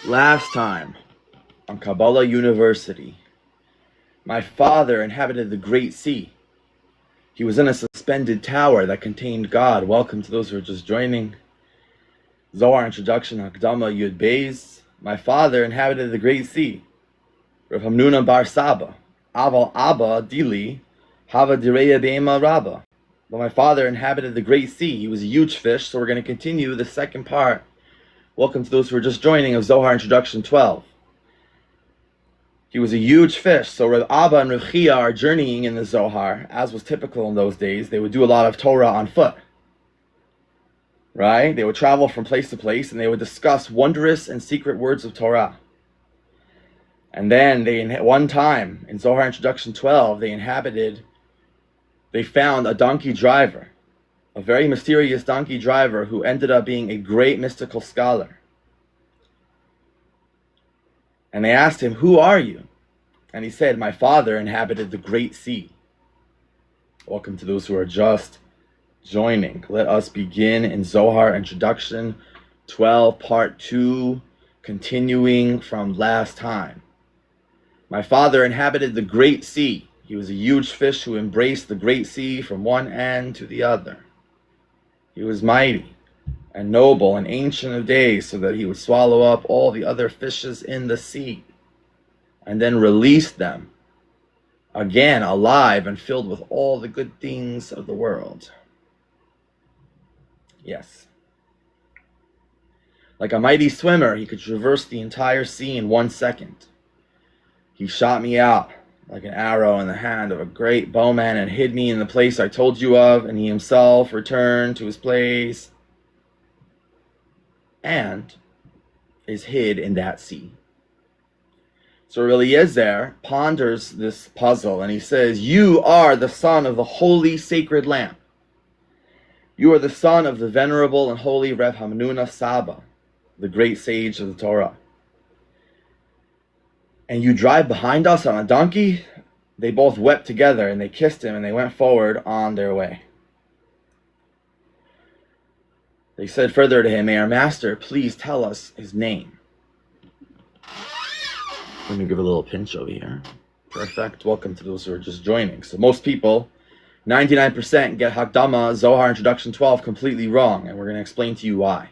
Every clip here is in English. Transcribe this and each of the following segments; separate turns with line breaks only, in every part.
Last time on Kabbalah University, my father inhabited the Great Sea. He was in a suspended tower that contained God. Welcome to those who are just joining. Zohar introduction, Hakdama Yud Beis. My father inhabited the Great Sea. Rav Hamnuna Bar Saba. Aval Abba Dili. Hava Direya Be'ema Rabba. But my father inhabited the Great Sea. He was a huge fish, so we're going to continue the second part. Welcome to those who are just joining of Zohar introduction 12. He was a huge fish, so Rav Abba and Rav Chia are journeying in the Zohar, as was typical in those days. They would do a lot of Torah on foot. Right? They would travel from place to place, and they would discuss wondrous and secret words of Torah. And then, one time, in Zohar introduction 12, they found a donkey driver, a very mysterious donkey driver who ended up being a great mystical scholar. And they asked him, "Who are you?" And he said, "My father inhabited the Great Sea." Welcome to those who are just joining. Let us begin in Zohar introduction 12, part 2, continuing from last time. My father inhabited the Great Sea. He was a huge fish who embraced the Great Sea from one end to the other. He was mighty and noble and ancient of days, so that he would swallow up all the other fishes in the sea and then release them again alive and filled with all the good things of the world. Yes. Like a mighty swimmer, he could traverse the entire sea in 1 second. He shot me out like an arrow in the hand of a great bowman and hid me in the place I told you of, and he himself returned to his place and is hid in that sea. So Eliezer ponders this puzzle, and he says, "You are the son of the holy sacred lamp. You are the son of the venerable and holy Rav Hamnuna Saba, the great sage of the Torah. And you drive behind us on a donkey?" They both wept together, and they kissed him, and they went forward on their way. They said further to him, "May our master please tell us his name." Let me give a little pinch over here. Perfect. Welcome to those who are just joining. So most people, 99%, get Hakdama Zohar introduction 12 completely wrong, and we're going to explain to you why.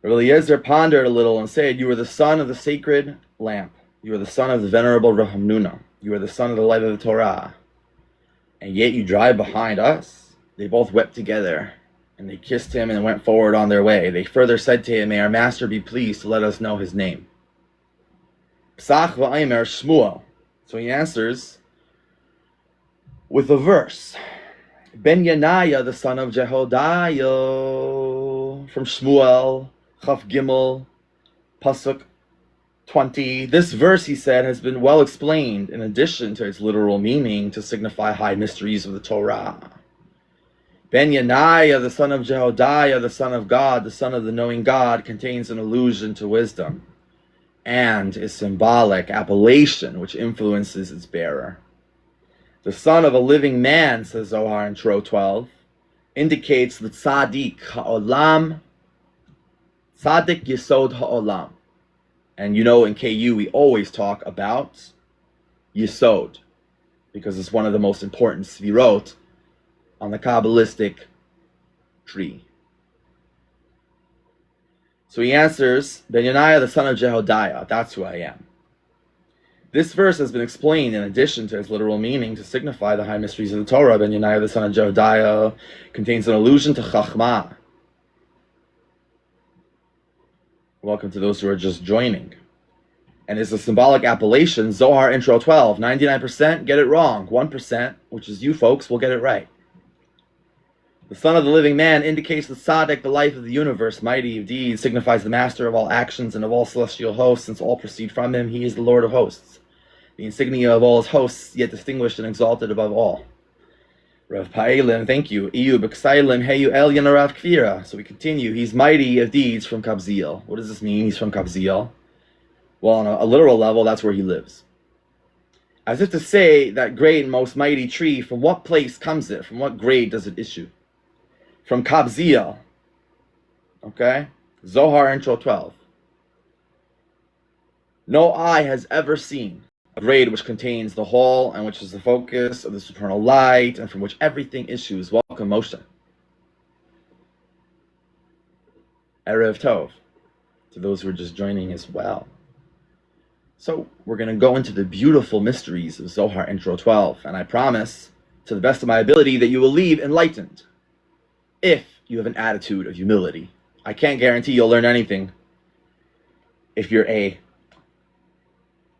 Eliezer pondered a little and said, "You are the son of the sacred lamp. You are the son of the venerable Rav Hamnuna. You are the son of the light of the Torah. And yet you drive behind us." They both wept together, and they kissed him and went forward on their way. They further said to him, "May our master be pleased to let us know his name." Psach v'aymer Shmuel. So he answers with a verse. Ben Yanaya, the son of Jehodiah, from Shmuel, Chaf Gimel, Pasuk 20. This verse, he said, has been well explained in addition to its literal meaning to signify high mysteries of the Torah. Ben Yanaya, the son of Jehodiah, the son of God, the son of the knowing God, contains an allusion to wisdom and is symbolic appellation which influences its bearer. The son of a living man, says Zohar in 12, indicates the tzaddik ha'olam, tzaddik yesod ha'olam. And you know, in KU we always talk about yesod, because it's one of the most important svirot on the Kabbalistic tree. So he answers, Ben Yaniah, the son of Jehodiah, that's who I am. This verse has been explained in addition to its literal meaning to signify the high mysteries of the Torah. Ben Yaniah, the son of Jehodiah, contains an allusion to Chachmah. Welcome to those who are just joining. And it's a symbolic appellation. Zohar intro 12, 99% get it wrong. 1%, which is you folks, will get it right. The son of the living man indicates the tzaddik, the life of the universe, mighty of deeds, signifies the master of all actions and of all celestial hosts, since all proceed from him. He is the Lord of hosts, the insignia of all his hosts, yet distinguished and exalted above all. Rav Pa'ilim, thank you. Iyu b'ksailim heyu el yanarav kvira. So we continue. He's mighty of deeds from Kabziel. What does this mean? He's from Kabziel. Well, on a literal level, that's where he lives. As if to say, that great and most mighty tree, from what place comes it? From what grade does it issue? From Kabziel. Okay? Zohar intro 12. No eye has ever seen a grade which contains the whole and which is the focus of the supernal light and from which everything issues. Welcome, Moshe. Erev Tov, to those who are just joining as well. So we're going to go into the beautiful mysteries of Zohar Intro 12, and I promise, to the best of my ability, that you will leave enlightened if you have an attitude of humility. I can't guarantee you'll learn anything if you're a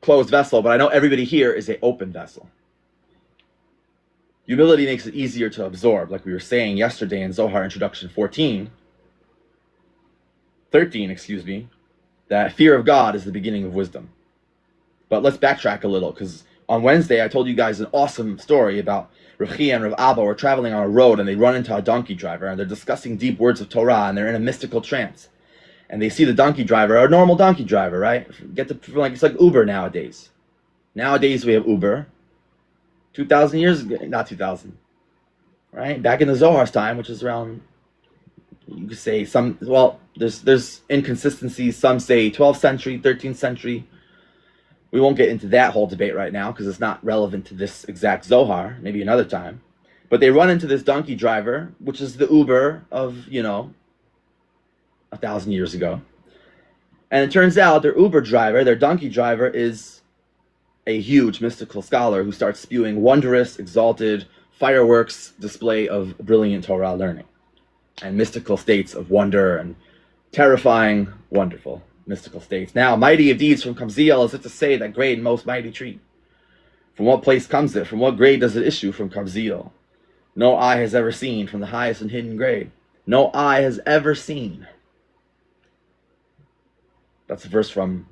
closed vessel, but I know everybody here is an open vessel. Humility makes it easier to absorb, like we were saying yesterday in Zohar Introduction 13, that fear of God is the beginning of wisdom. But let's backtrack a little, because on Wednesday I told you guys an awesome story about Rav Chia and Rav Abba were traveling on a road and they run into a donkey driver and they're discussing deep words of Torah and they're in a mystical trance. And they see the donkey driver, a normal donkey driver, right? It's like Uber nowadays. Nowadays we have Uber. 2,000 years ago, not 2,000, right? Back in the Zohar's time, which is around, you could say there's inconsistencies. Some say 12th century, 13th century. We won't get into that whole debate right now because it's not relevant to this exact Zohar, maybe another time. But they run into this donkey driver, which is the Uber of, 1,000 years ago. And it turns out their Uber driver, their donkey driver, is a huge mystical scholar who starts spewing wondrous, exalted, fireworks display of brilliant Torah learning and mystical states of wonder and terrifying, wonderful mystical states. Now, mighty of deeds from Kabziel is it to say that great and most mighty tree. From what place comes it? From what grade does it issue? From Kabziel. No eye has ever seen from the highest and hidden grade. No eye has ever seen. That's a verse from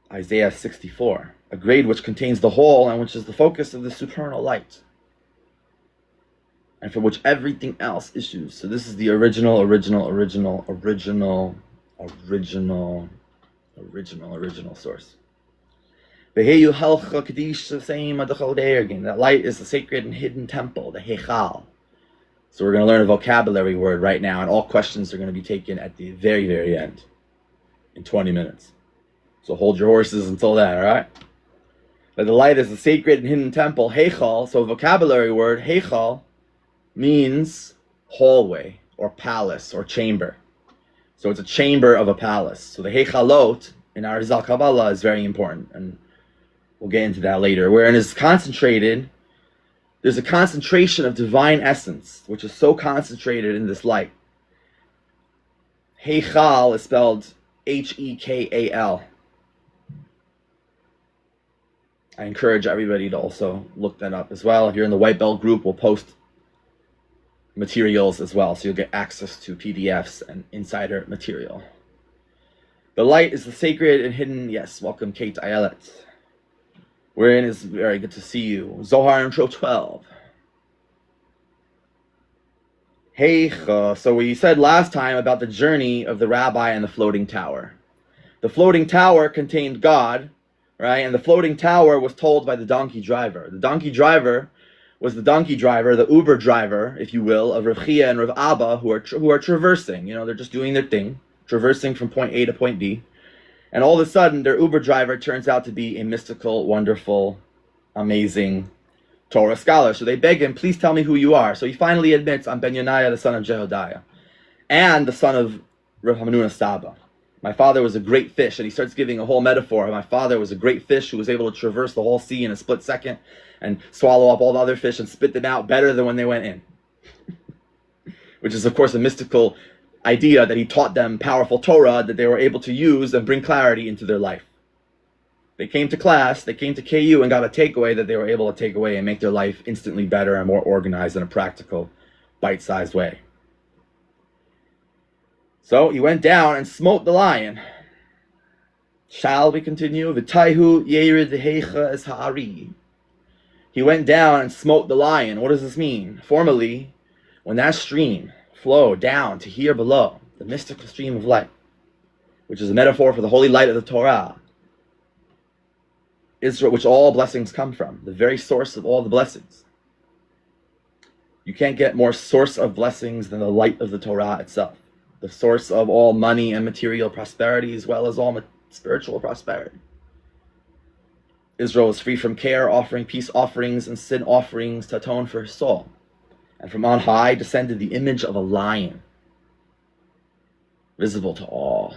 Isaiah 64. A grade which contains the whole and which is the focus of the supernal light. And from which everything else issues. So this is the original source. That light is the sacred and hidden temple, the Heichal. So we're going to learn a vocabulary word right now, and all questions are going to be taken at the very, very end, in 20 minutes. So hold your horses until then, all right? That the light is the sacred and hidden temple, Heichal. So a vocabulary word, Heichal, means hallway or palace or chamber. So it's a chamber of a palace. So the Heichalot in our Rizal Kabbalah is very important, and we'll get into that later. Wherein is concentrated, there's a concentration of divine essence, which is so concentrated in this light. Heichal is spelled Hekal. I encourage everybody to also look that up as well. If you're in the White Belt group, we'll post materials as well, so you'll get access to PDFs and insider material. The light is the sacred and hidden. Yes, welcome Kate Ayelet. Wherein is very good to see you. Zohar Intro 12. Heicha. So we said last time about the journey of the rabbi and the floating tower. The floating tower contained God, right? And the floating tower was told by the donkey driver. The donkey driver was the donkey driver, the Uber driver, if you will, of Rav Chia and Rav Abba, who are traversing. They're just doing their thing, traversing from point A to point B. And all of a sudden, their Uber driver turns out to be a mystical, wonderful, amazing Torah scholar. So they beg him, please tell me who you are. So he finally admits, I'm Ben Yonaya, the son of Jehodiah, and the son of Rav Hamanuna Saba. My father was a great fish, and he starts giving a whole metaphor. My father was a great fish who was able to traverse the whole sea in a split second and swallow up all the other fish and spit them out better than when they went in. Which is, of course, a mystical idea that he taught them powerful Torah that they were able to use and bring clarity into their life. They came to class, they came to KU and got a takeaway that they were able to take away and make their life instantly better and more organized in a practical, bite-sized way. So he went down and smote the lion. Shall we continue? V'taihu yerid heicha es ha'ari. He went down and smote the lion. What does this mean? Formerly, when that stream flowed down to here below, the mystical stream of light, which is a metaphor for the holy light of the Torah, Israel, which all blessings come from, the very source of all the blessings. You can't get more source of blessings than the light of the Torah itself. The source of all money and material prosperity, as well as all spiritual prosperity. Israel was free from care, offering peace offerings and sin offerings to atone for his soul. And from on high descended the image of a lion, visible to all,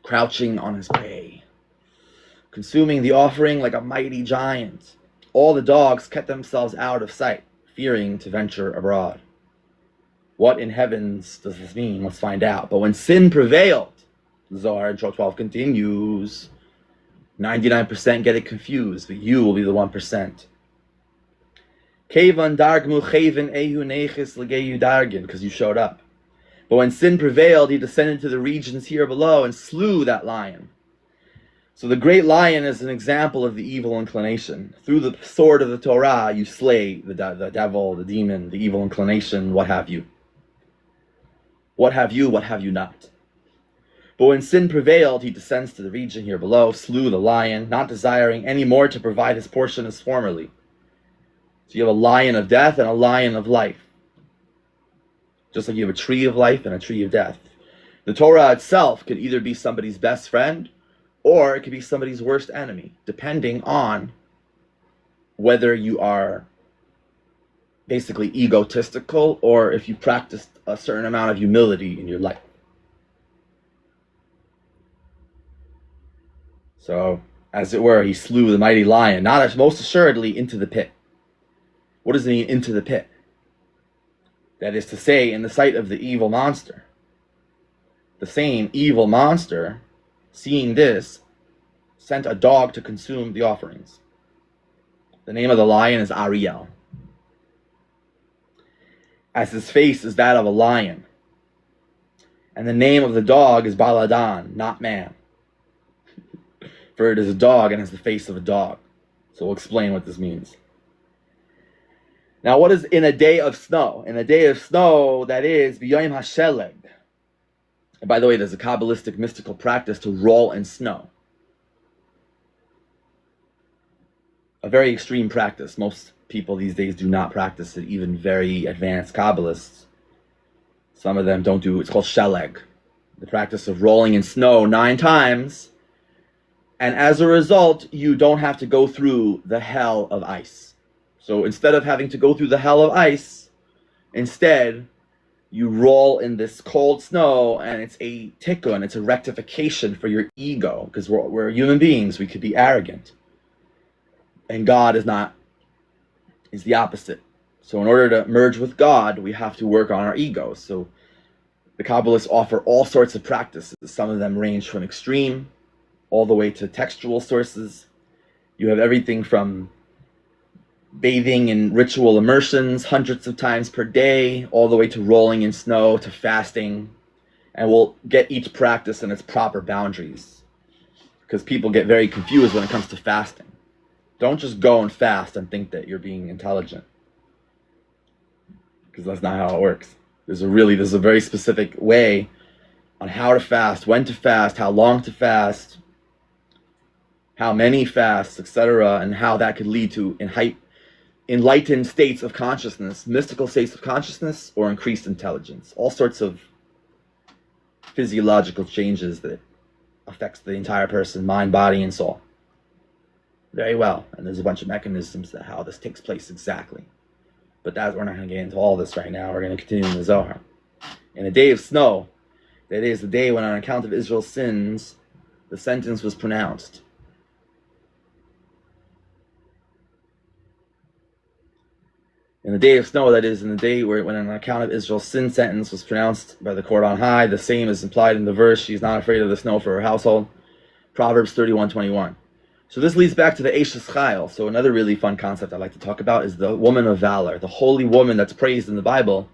crouching on his prey, consuming the offering like a mighty giant. All the dogs kept themselves out of sight, fearing to venture abroad. What in heavens does this mean? Let's find out. But when sin prevailed, Zohar in 12 continues, 99% get it confused, but you will be the 1%. Kevan dargmu cheven ehu nechis legeyu dargin, because you showed up. But when sin prevailed, he descended to the regions here below and slew that lion. So the great lion is an example of the evil inclination. Through the sword of the Torah, you slay the devil, the demon, the evil inclination, what have you. What have you not? But when sin prevailed, he descends to the region here below, slew the lion, not desiring any more to provide his portion as formerly. So you have a lion of death and a lion of life. Just like you have a tree of life and a tree of death. The Torah itself could either be somebody's best friend, or it could be somebody's worst enemy, depending on whether you are basically egotistical or if you practiced a certain amount of humility in your life. So, as it were, he slew the mighty lion, not as most assuredly into the pit. What does it mean, into the pit? That is to say, in the sight of the evil monster. The same evil monster, seeing this, sent a dog to consume the offerings. The name of the lion is Ariel, as his face is that of a lion. And the name of the dog is Baladan, not man. For it is a dog and has the face of a dog. So we'll explain what this means. Now, what is in a day of snow? In a day of snow, that is, B'yom HaSheleg. And by the way, there's a Kabbalistic mystical practice to roll in snow. A very extreme practice. Most people these days do not practice it, even very advanced Kabbalists. Some of them don't do, it's called Sheleg. The practice of rolling in snow 9 times. And as a result, you don't have to go through the hell of ice. So instead of having to go through the hell of ice, instead, you roll in this cold snow, and it's a tikkun, it's a rectification for your ego, because we're human beings, we could be arrogant. And God is the opposite. So in order to merge with God, we have to work on our ego. So the Kabbalists offer all sorts of practices. Some of them range from extreme all the way to textual sources. You have everything from bathing in ritual immersions hundreds of times per day, all the way to rolling in snow, to fasting. And we'll get each practice in its proper boundaries, because people get very confused when it comes to fasting. Don't just go and fast and think that you're being intelligent, because that's not how it works. There's a very specific way on how to fast, when to fast, how long to fast, how many fasts, etc., and how that could lead to enlightened states of consciousness, mystical states of consciousness, or increased intelligence. All sorts of physiological changes that affects the entire person, mind, body, and soul. Very well. And there's a bunch of mechanisms to how this takes place exactly. But we're not going to get into all this right now. We're going to continue in the Zohar. In a day of snow, that is the day when on account of Israel's sins, the sentence was pronounced. In the day of snow, that is, in the day when on account of Israel's sin sentence was pronounced by the court on high, the same is implied in the verse, she's not afraid of the snow for her household. Proverbs 31:21. So this leads back to the Eshes Chayil. So another really fun concept I'd like to talk about is the woman of valor, the holy woman that's praised in the Bible.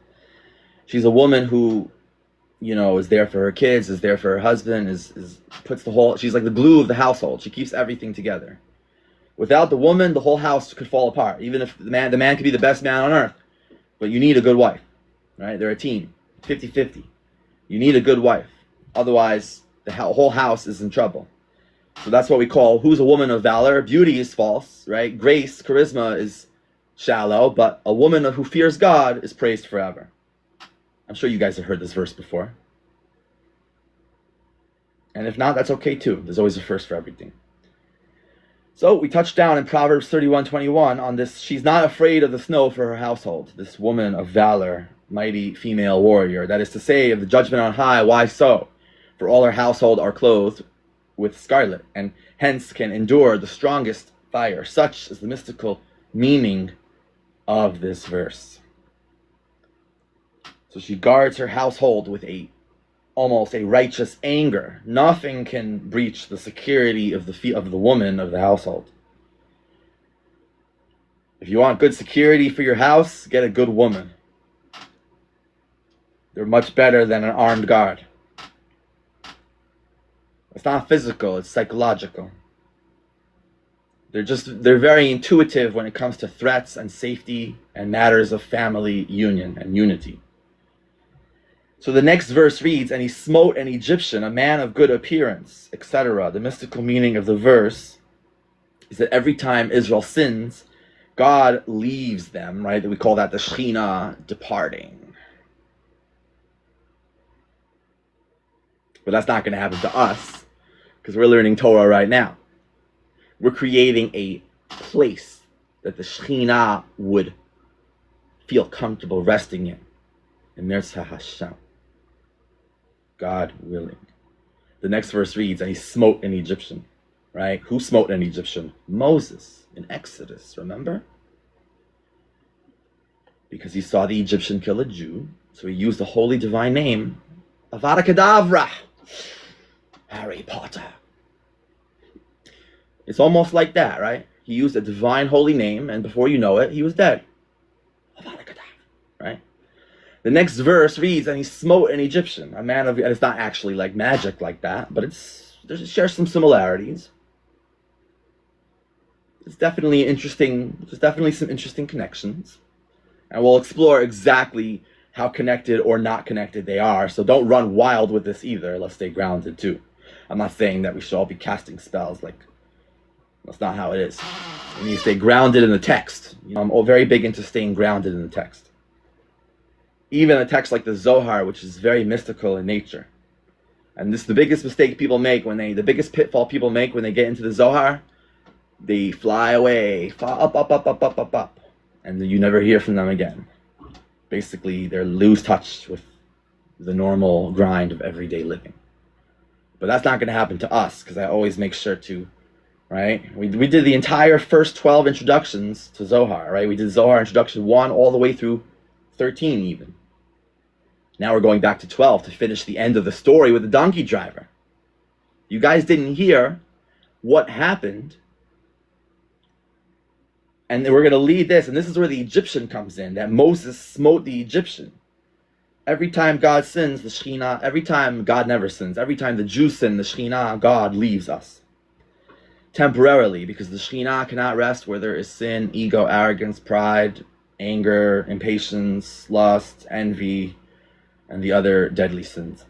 She's a woman who, is there for her kids, is there for her husband, she's like the glue of the household. She keeps everything together. Without the woman, the whole house could fall apart. Even if the man could be the best man on earth, but you need a good wife, right? They're a team, 50-50. You need a good wife. Otherwise, the whole house is in trouble. So that's what we call, who's a woman of valor? Beauty is false, right? Grace, charisma is shallow, but a woman who fears God is praised forever. I'm sure you guys have heard this verse before. And if not, that's okay too. There's always a first for everything. So we touched down in Proverbs 31:21 on this. She's not afraid of the snow for her household. This woman of valor, mighty female warrior. That is to say, of the judgment on high. Why so? For all her household are clothed with scarlet, and hence can endure the strongest fire. Such is the mystical meaning of this verse. So she guards her household with almost a righteous anger. Nothing can breach the security of the woman of the household. If you want good security for your house, get a good woman. They're much better than an armed guard. It's not physical, it's psychological. They're very intuitive when it comes to threats and safety and matters of family union and unity. So the next verse reads, and he smote an Egyptian, a man of good appearance, etc. The mystical meaning of the verse is that every time Israel sins, God leaves them, right? We call that the Shekhinah departing. But that's not going to happen to us, because we're learning Torah right now. We're creating a place that the Shekhinah would feel comfortable resting in Mirza Hashem. God willing. The next verse reads, and he smote an Egyptian, right? Who smote an Egyptian? Moses in Exodus, remember? Because he saw the Egyptian kill a Jew, so he used the holy divine name, Avada Kedavra, Harry Potter. It's almost like that, right? He used a divine holy name, and before you know it, he was dead. Avada Kedavra, right? The next verse reads, and he smote an Egyptian, a man of, and it's not actually like magic like that, but it shares some similarities. It's definitely interesting. There's definitely some interesting connections. And we'll explore exactly how connected or not connected they are. So don't run wild with this either. Let's stay grounded too. I'm not saying that we should all be casting spells. That's not how it is. We need to stay grounded in the text. I'm very big into staying grounded in the text. Even a text like the Zohar, which is very mystical in nature. And this is the biggest mistake people make the biggest pitfall people make when they get into the Zohar. They fly away, up. And you never hear from them again. Basically, they lose touch with the normal grind of everyday living. But that's not going to happen to us, because I always make sure to, right? We did the entire first 12 introductions to Zohar, right? We did Zohar introduction 1 all the way through 13 even. Now we're going back to 12 to finish the end of the story with the donkey driver. You guys didn't hear what happened. And we're going to lead this, and this is where the Egyptian comes in, that Moses smote the Egyptian. Every time God sins, the Shekhinah, every time God never sins, every time the Jews sin, the Shekhinah, God leaves us. Temporarily, because the Shekhinah cannot rest where there is sin, ego, arrogance, pride, anger, impatience, lust, envy, and the other deadly sins.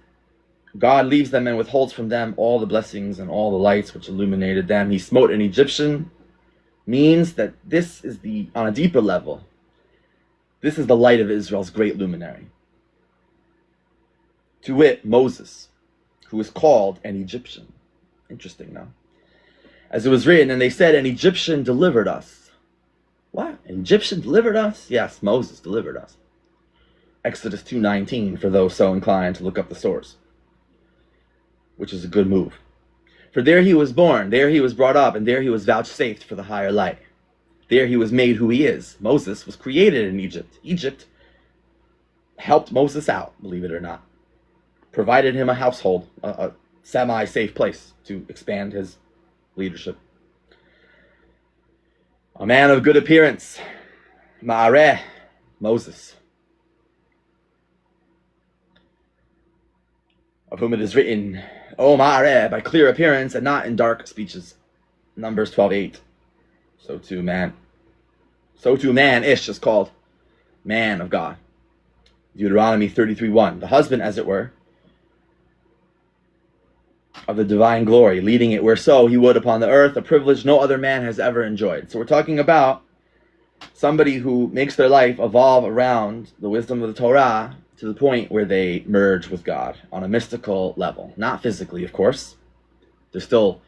God leaves them and withholds from them all the blessings and all the lights which illuminated them. He smote an Egyptian means that this is on a deeper level, this is the light of Israel's great luminary. To wit, Moses, who is called an Egyptian. Interesting, no? As it was written, and they said, an Egyptian delivered us. What? An Egyptian delivered us? Yes, Moses delivered us. Exodus 2:19, for those so inclined to look up the source. Which is a good move. For there he was born, there he was brought up, and there he was vouchsafed for the higher light. There he was made who he is. Moses was created in Egypt. Egypt helped Moses out, believe it or not. Provided him a household, a semi-safe place to expand his leadership. A man of good appearance, Ma'areh, Moses, of whom it is written, O Ma'areh, by clear appearance and not in dark speeches. Numbers 12:8. So too man, Ish is called man of God. Deuteronomy 33:1. The husband, as it were, of the divine glory, leading it whereso he would upon the earth, a privilege no other man has ever enjoyed. So we're talking about Somebody who makes their life evolve around the wisdom of the Torah to the point where they merge with God on a mystical level. Not physically, of course. They still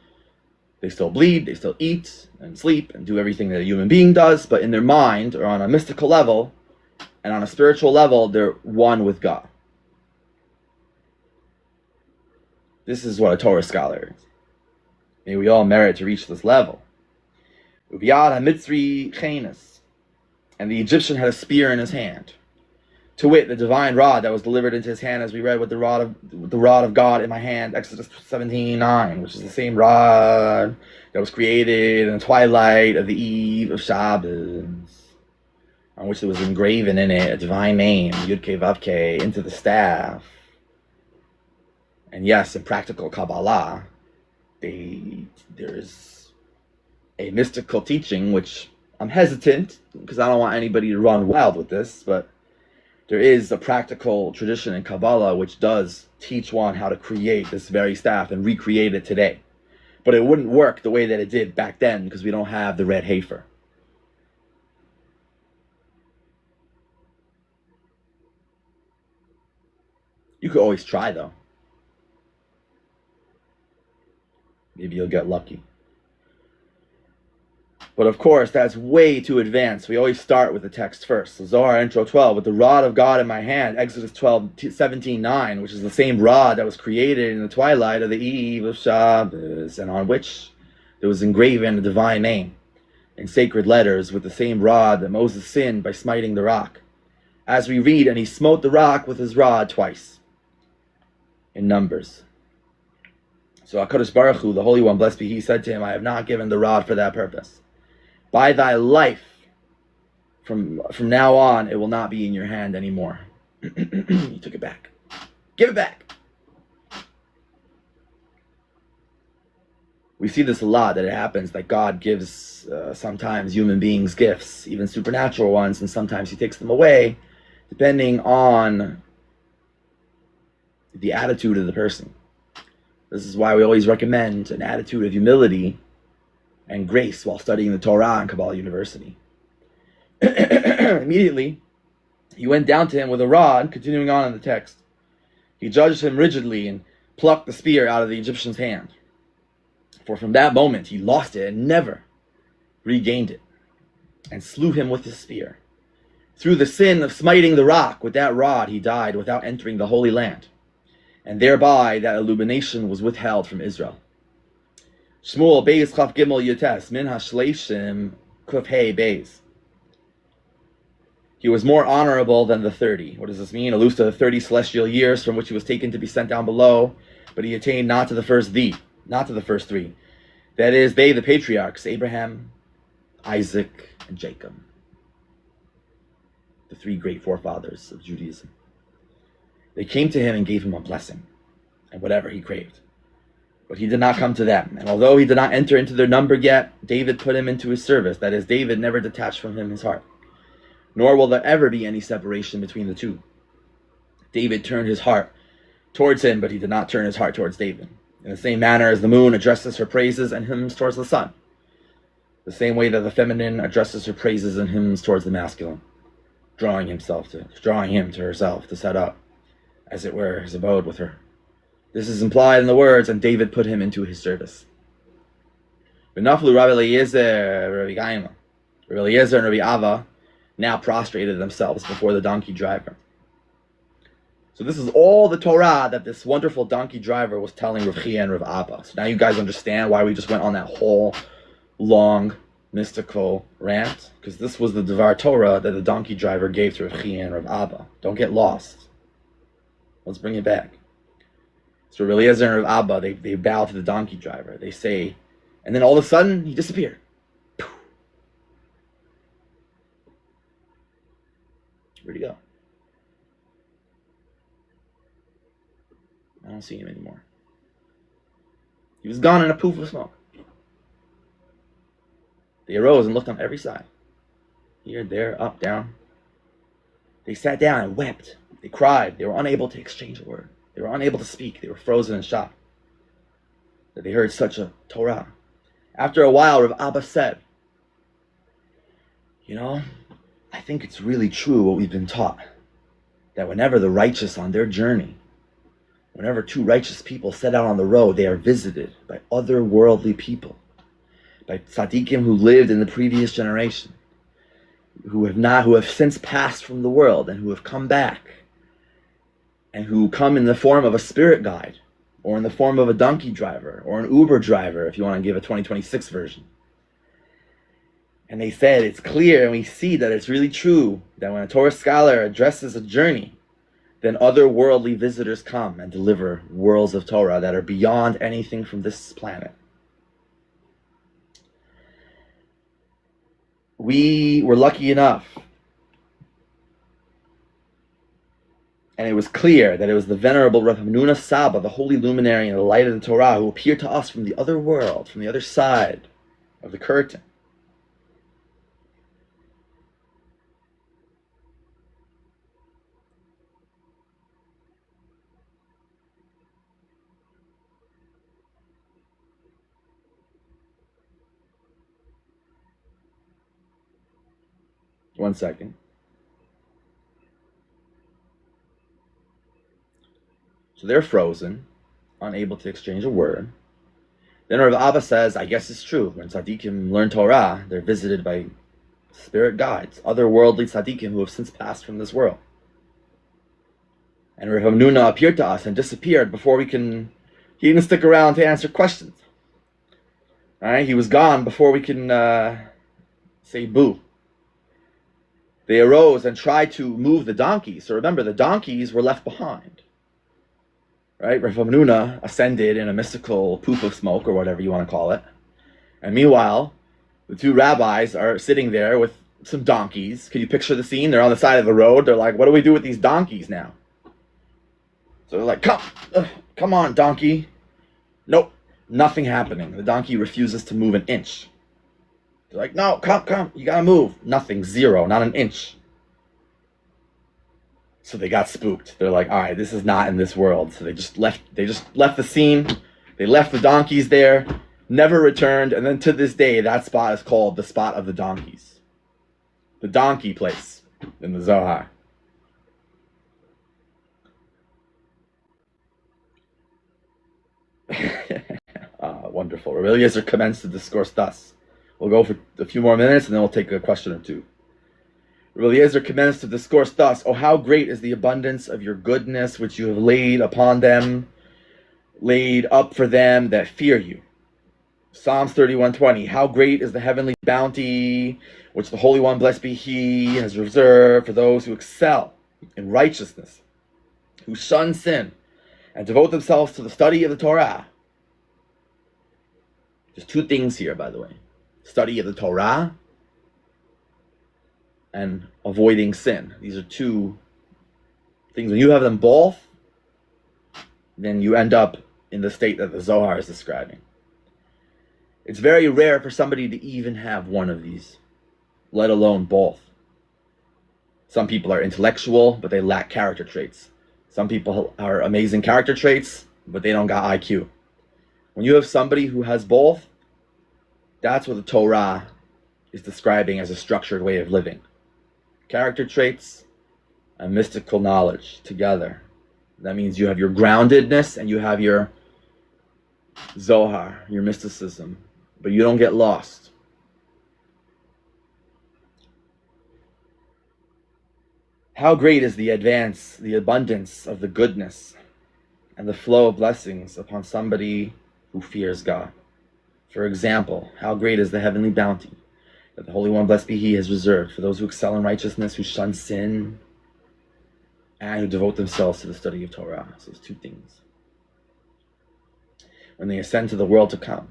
bleed, they still eat and sleep and do everything that a human being does, but in their mind, or on a mystical level, and on a spiritual level, they're one with God. This is what a Torah scholar is. May we all merit to reach this level. Ubiyad ha-Mitzri chenis, and the Egyptian had a spear in his hand. To wit, the divine rod that was delivered into his hand, as we read, with the rod of God in my hand, Exodus 17:9, which is the same rod that was created in the twilight of the eve of Shabbos, on which there was engraven in it a divine name, Yud-Kei Vav-Kei, into the staff. And yes, in practical Kabbalah, there's a mystical teaching, which I'm hesitant, because I don't want anybody to run wild with this, but there is a practical tradition in Kabbalah which does teach one how to create this very staff and recreate it today. But it wouldn't work the way that it did back then because we don't have the red heifer. You could always try, though. Maybe you'll get lucky. But of course, that's way too advanced. We always start with the text first. So Zohar intro 12, with the rod of God in my hand, Exodus 17:9, which is the same rod that was created in the twilight of the eve of Shabbos, and on which there was engraven a divine name in sacred letters, with the same rod that Moses sinned by smiting the rock. As we read, and he smote the rock with his rod twice, in Numbers. So HaKadosh Baruch Hu, the Holy One, blessed be He, said to him, I have not given the rod for that purpose. By thy life, from now on, it will not be in your hand anymore. He took it back. Give it back. We see this a lot, that it happens, that God gives sometimes human beings gifts, even supernatural ones, and sometimes He takes them away, depending on the attitude of the person. This is why we always recommend an attitude of humility and grace while studying the Torah in Kabbalah University. Immediately, he went down to him with a rod, continuing on in the text. He judged him rigidly and plucked the spear out of the Egyptian's hand. For from that moment he lost it and never regained it, and slew him with his spear. Through the sin of smiting the rock with that rod, he died without entering the Holy Land, and thereby that illumination was withheld from Israel. Shmuel Beis Chaf Gimel Yotes Min Hashleishim Kuf Hey Beis. He was more honorable than the 30. What does this mean? Alludes to the 30 celestial years from which he was taken to be sent down below, but he attained not to the first three. That is, they, the patriarchs, Abraham, Isaac, and Jacob. The three great forefathers of Judaism. They came to him and gave him a blessing, and whatever he craved. But he did not come to them. And although he did not enter into their number yet, David put him into his service. That is, David never detached from him his heart. Nor will there ever be any separation between the two. David turned his heart towards him, but he did not turn his heart towards David. In the same manner as the moon addresses her praises and hymns towards the sun. The same way that the feminine addresses her praises and hymns towards the masculine. Drawing him to herself to set up, as it were, his abode with her. This is implied in the words, and David put him into his service. V'naflu Rabbi Eliezer, Rabbi Gaima. Rabbi Eliezer and Rabbi Ava now prostrated themselves before the donkey driver. So this is all the Torah that this wonderful donkey driver was telling Rav Chia and Rav Abba. So now you guys understand why we just went on that whole long mystical rant, because this was the Devar Torah that the donkey driver gave to Rav Chia and Rav Abba. Don't get lost. Let's bring it back. So Rabbi Eliezer and Rav Abba, they bow to the donkey driver. They say, and then all of a sudden, he disappeared. Where'd he go? I don't see him anymore. He was gone in a poof of smoke. They arose and looked on every side. Here, there, up, down. They sat down and wept. They cried. They were unable to exchange a word. They were unable to speak. They were frozen in shock that they heard such a Torah. After a while, Rav Abba said, You know, I think it's really true what we've been taught, that whenever the righteous on their journey, whenever two righteous people set out on the road, they are visited by otherworldly people, by tzaddikim who lived in the previous generation, who have since passed from the world and who have come back, and who come in the form of a spirit guide, or in the form of a donkey driver, or an Uber driver, if you want to give a 2026 version. And they said it's clear, and we see that it's really true, that when a Torah scholar addresses a journey, then otherworldly visitors come and deliver worlds of Torah that are beyond anything from this planet. We were lucky enough, and it was clear that it was the Venerable Rav Hamnuna Saba, the holy luminary and the light of the Torah, who appeared to us from the other world, from the other side of the curtain. One second. So they're frozen, unable to exchange a word. Then Rav Abba says, I guess it's true. When tzaddikim learn Torah, they're visited by spirit guides, otherworldly tzaddikim who have since passed from this world. And Rav Hamnuna appeared to us and disappeared before he didn't stick around to answer questions. All right, he was gone before we can say boo. They arose and tried to move the donkeys. So remember, the donkeys were left behind. Right? Rav Hamnuna ascended in a mystical poof of smoke, or whatever you want to call it. And meanwhile, the two rabbis are sitting there with some donkeys. Can you picture the scene? They're on the side of the road. They're like, what do we do with these donkeys now? So they're like, come on, donkey. Nope, nothing happening. The donkey refuses to move an inch. They're like, no, come, you gotta move. Nothing, zero, not an inch. So they got spooked. They're like, all right, this is not in this world. So they just left the scene. They left the donkeys there, never returned, and then to this day, that spot is called the spot of the donkeys. The donkey place in the Zohar. Wonderful. Rabbi Eliezer commenced the discourse thus. We'll go for a few more minutes and then we'll take a question or two. Rabbi Eliezer commenced to discourse thus, oh, how great is the abundance of your goodness which you have laid upon them, laid up for them that fear you. Psalms 31:20, how great is the heavenly bounty which the Holy One, blessed be He, has reserved for those who excel in righteousness, who shun sin, and devote themselves to the study of the Torah. There's two things here, by the way. Study of the Torah and avoiding sin. These are two things. When you have them both, then you end up in the state that the Zohar is describing. It's very rare for somebody to even have one of these, let alone both. Some people are intellectual, but they lack character traits. Some people are amazing character traits, but they don't got IQ. When you have somebody who has both, that's what the Torah is describing as a structured way of living. Character traits and mystical knowledge together. That means you have your groundedness and you have your Zohar, your mysticism, but you don't get lost. How great is the advance, the abundance of the goodness and the flow of blessings upon somebody who fears God. For example, how great is the heavenly bounty that the Holy One, blessed be He, has reserved for those who excel in righteousness, who shun sin, and who devote themselves to the study of Torah. So those two things. When they ascend to the world to come,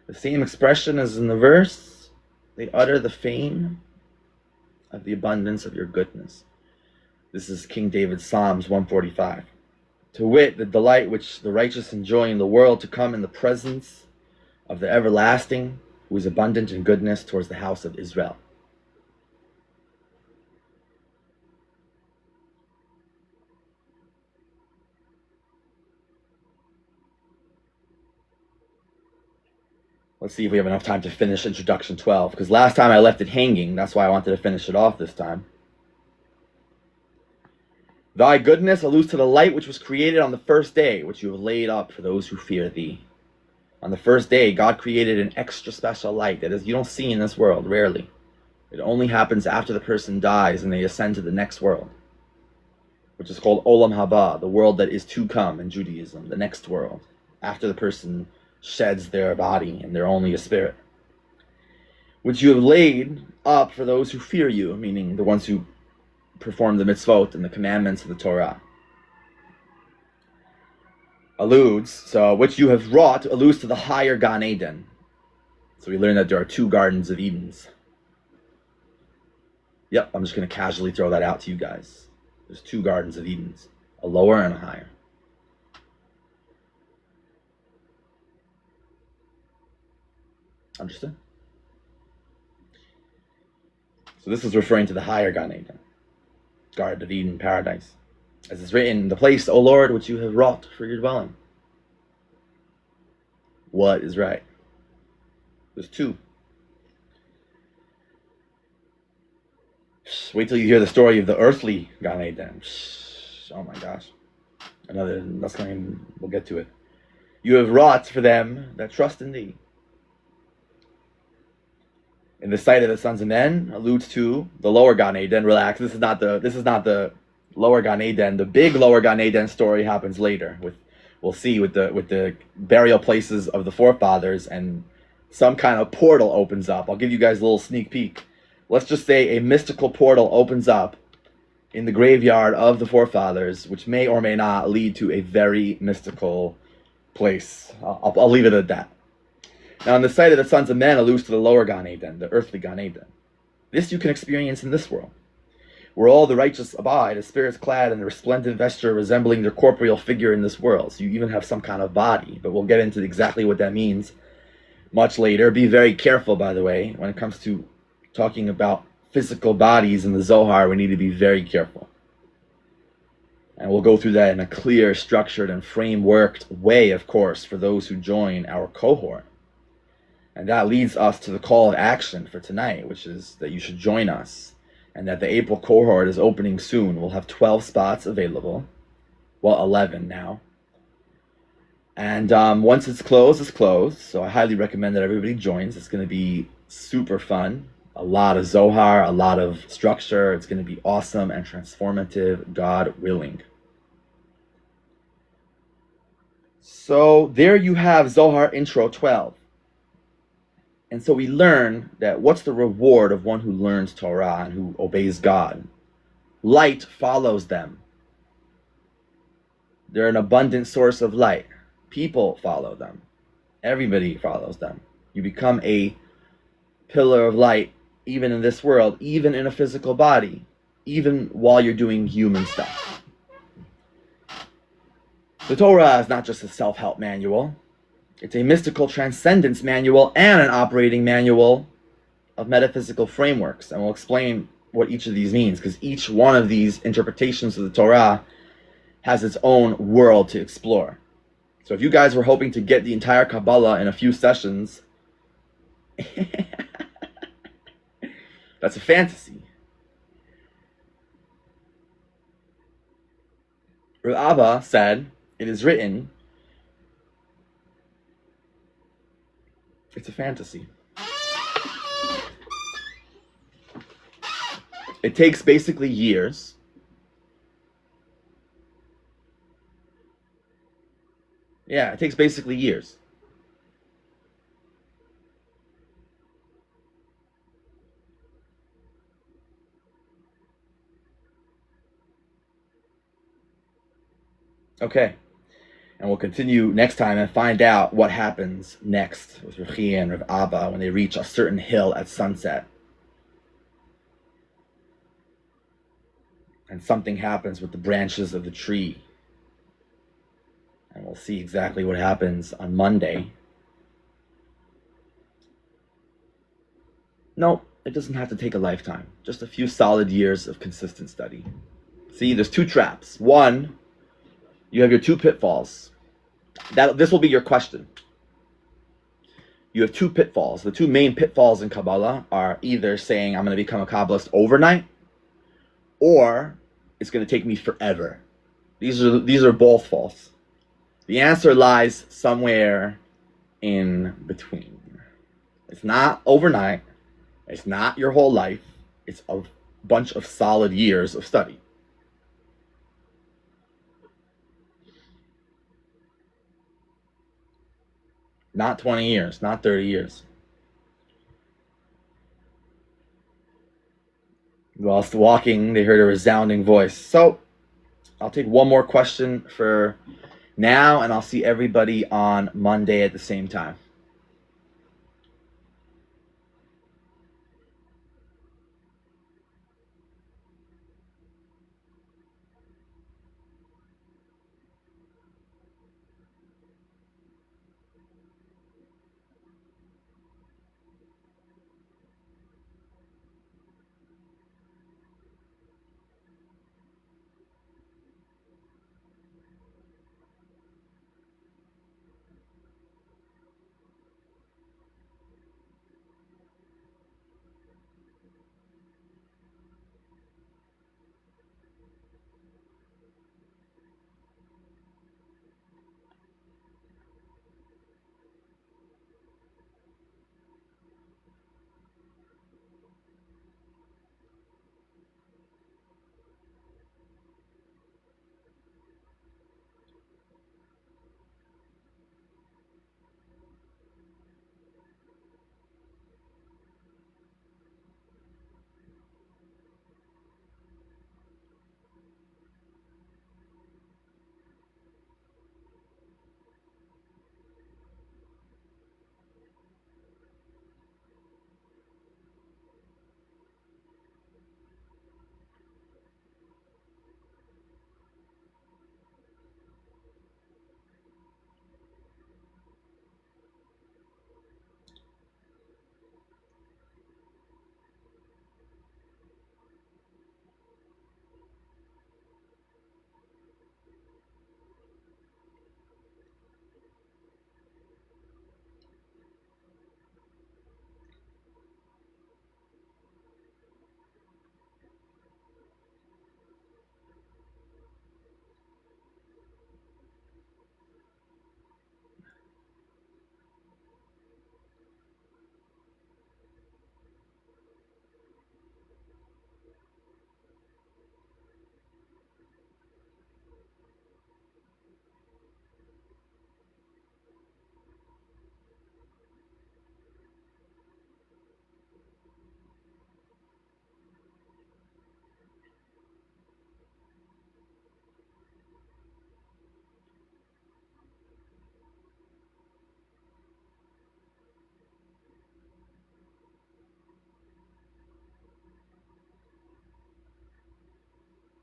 the same expression as in the verse, they utter the fame of the abundance of your goodness. This is King David's Psalms 145. To wit, the delight which the righteous enjoy in the world to come in the presence of the everlasting, who is abundant in goodness towards the house of Israel. Let's see if we have enough time to finish introduction 12, because last time I left it hanging. That's why I wanted to finish it off this time. Thy goodness alludes to the light which was created on the first day, which you have laid up for those who fear thee. On the first day, God created an extra special light that is you don't see in this world, rarely. It only happens after the person dies and they ascend to the next world, which is called Olam Haba, the world that is to come in Judaism, the next world, after the person sheds their body and they're only a spirit, which you have laid up for those who fear you, meaning the ones who perform the mitzvot and the commandments of the Torah. Which you have wrought, alludes to the higher Gan Eden. So we learned that there are 2 gardens of Edens. Yep, I'm just going to casually throw that out to you guys. There's 2 gardens of Edens, a lower and a higher. Understood? So this is referring to the higher Gan Eden, Garden of Eden, paradise. As it's written, the place, O Lord, which you have wrought for your dwelling. What is right? There's 2. Wait till you hear the story of the earthly Gan Eden. Oh my gosh. We'll get to it. You have wrought for them that trust in thee. In the sight of the sons of men alludes to the lower Gan Eden. Relax. This is not the lower Gan Eden. The big lower Gan Eden story happens later. We'll see with the burial places of the forefathers, and some kind of portal opens up. I'll give you guys a little sneak peek. Let's just say a mystical portal opens up in the graveyard of the forefathers, which may or may not lead to a very mystical place. I'll leave it at that. Now, in the sight of the sons of men alludes to the lower Gan Eden, the earthly Gan Eden. This you can experience in this world, where all the righteous abide as spirits clad in the resplendent vesture resembling their corporeal figure in this world. So you even have some kind of body, but we'll get into exactly what that means much later. Be very careful, by the way, when it comes to talking about physical bodies in the Zohar. We need to be very careful. And we'll go through that in a clear, structured, and frameworked way, of course, for those who join our cohort. And that leads us to the call of action for tonight, which is that you should join us, and that the April cohort is opening soon. We'll have 12 spots available. Well, 11 now. And once it's closed, it's closed. So I highly recommend that everybody joins. It's going to be super fun. A lot of Zohar, a lot of structure. It's going to be awesome and transformative, God willing. So there you have Zohar Intro 12. And so we learn that what's the reward of one who learns Torah and who obeys God? Light follows them. They're an abundant source of light. People follow them. Everybody follows them. You become a pillar of light even in this world, even in a physical body, even while you're doing human stuff. The Torah is not just a self-help manual. It's a mystical transcendence manual and an operating manual of metaphysical frameworks. And we'll explain what each of these means, because each one of these interpretations of the Torah has its own world to explore. So if you guys were hoping to get the entire Kabbalah in a few sessions, that's a fantasy. Rav Abba said, it is written, it's a fantasy. It takes basically years. Yeah, it takes basically years. Okay. And we'll continue next time and find out what happens next with Ruchi and Rav Abba when they reach a certain hill at sunset. And something happens with the branches of the tree. And we'll see exactly what happens on Monday. No, it doesn't have to take a lifetime. Just a few solid years of consistent study. See, there's two traps. One, you have your two pitfalls. This will be your question. you have two pitfalls. The two main pitfalls in Kabbalah are either saying I'm going to become a Kabbalist overnight, or it's going to take me forever. These are both false. The answer lies somewhere in between. It's not overnight. It's not your whole life. It's a bunch of solid years of study. Not 20 years, not 30 years. Whilst walking, they heard a resounding voice. So, I'll take one more question for now, and I'll see everybody on Monday at the same time.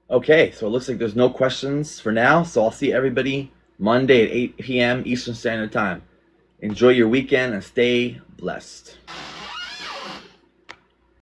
Okay, so it looks like there's no questions for now, so I'll see everybody Monday at 8 p.m. Eastern Standard Time. Enjoy your weekend and stay blessed.